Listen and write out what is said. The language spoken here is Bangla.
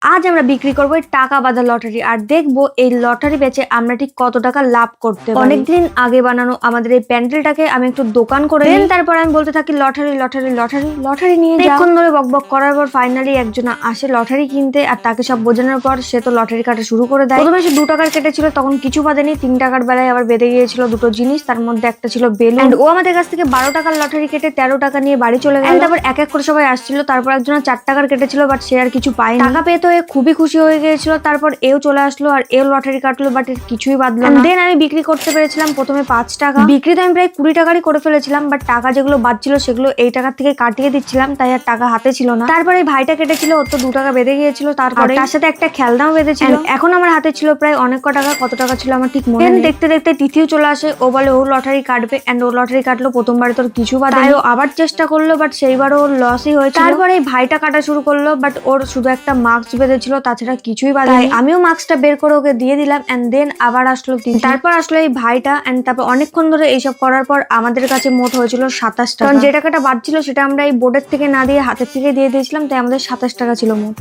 আজ আমরা বিক্রি করবো এই টাকা বাঁধা লটারি আর দেখবো এই লটারি বেচে আমরা ঠিক কত টাকা লাভ করতে পারি। অনেকদিন আগে বানানো আমাদের এই প্যান্ডেলটাকে আমি একটু দোকান করে তারপর আমি বলতে থাকি লটারি লটারি লটারি লটারি নিয়ে অনেকক্ষণ ধরে বকবক করার পর ফাইনালি একজন আসে লটারি কিনতে আর তাকে সব বোঝানোর পর সে তো লটারি কাটা শুরু করে দেয়। প্রথমে সে 2 টাকার কেটেছিল, তখন কিছু বাঁধেনি, 3 টাকার বেলায় আবার বেঁধে গিয়েছিল দুটো জিনিস, তার মধ্যে একটা ছিল বেলুন। ও আমাদের কাছ থেকে 12 টাকার লটারি কেটে 13 টাকা নিয়ে বাড়ি চলে গেল। তারপর এক এক করে সবাই আসছিল, তারপর একজন 4 টাকার কেটেছিল, বাট সে আর কিছু পায়নি। টাকা পেয়ে তো খুবই খুশি হয়ে গিয়েছিল। তারপর এও চলে আসলো আর এও লটারি কাটলো, বাট এর কিছুই বাদলো না। দেন আমি বিক্রি করতে পেরেছিলাম প্রথমে 5 টাকা। বিক্রি তো আমি প্রায় 20 টাকারই করে ফেলেছিলাম, বাট টাকা যেগুলো বাদছিল সেগুলো এই টাকার থেকে কাটিয়ে দিচ্ছিলাম, তাই আর টাকা হাতে ছিল না। তারপরে এই ভাইটা কেটেছিল, ওর তো 2 টাকা বেঁধে গিয়েছিল, তারপরে তার সাথে একটা খেলনাও বেঁধেছিল। এখন আমার হাতে ছিল প্রায় অনেক টাকা, কত টাকা ছিল আমার ঠিক মনে নেই। দেখতে দেখতে তিথিও চলে আসে, ও বলে ও লটারি কাটবে, এন্ড ও লটারি কাটলো। প্রথমবারে তোর কিছু বাদে, ও আবার চেষ্টা করলো, বাট সেইবারও ওর লসই হয়েছিল। তারপরে এই ভাইটা কাটা শুরু করলো, বাট ওর শুধু একটা মাস্ক বেঁধেছিল, তাছাড়া কিছুই বাদে। আমিও মাস্কটা বের করে ওকে দিয়ে দিলাম, এন্ড দেন আবার আসলো তিথি। তারপর আসলো এই ভাইটা, এন্ড তারপর অনেকক্ষণ ধরে এইসব করার পর আমাদের কাছে মোট হয়েছিল 27 টাকা। কারণ যে টাকাটা বাদ ছিল সেটা আমরা এই বোর্ডের থেকে না দিয়ে হাতের থেকে দিয়ে দিয়েছিলাম, তাই আমাদের 27 টাকা ছিল মোট।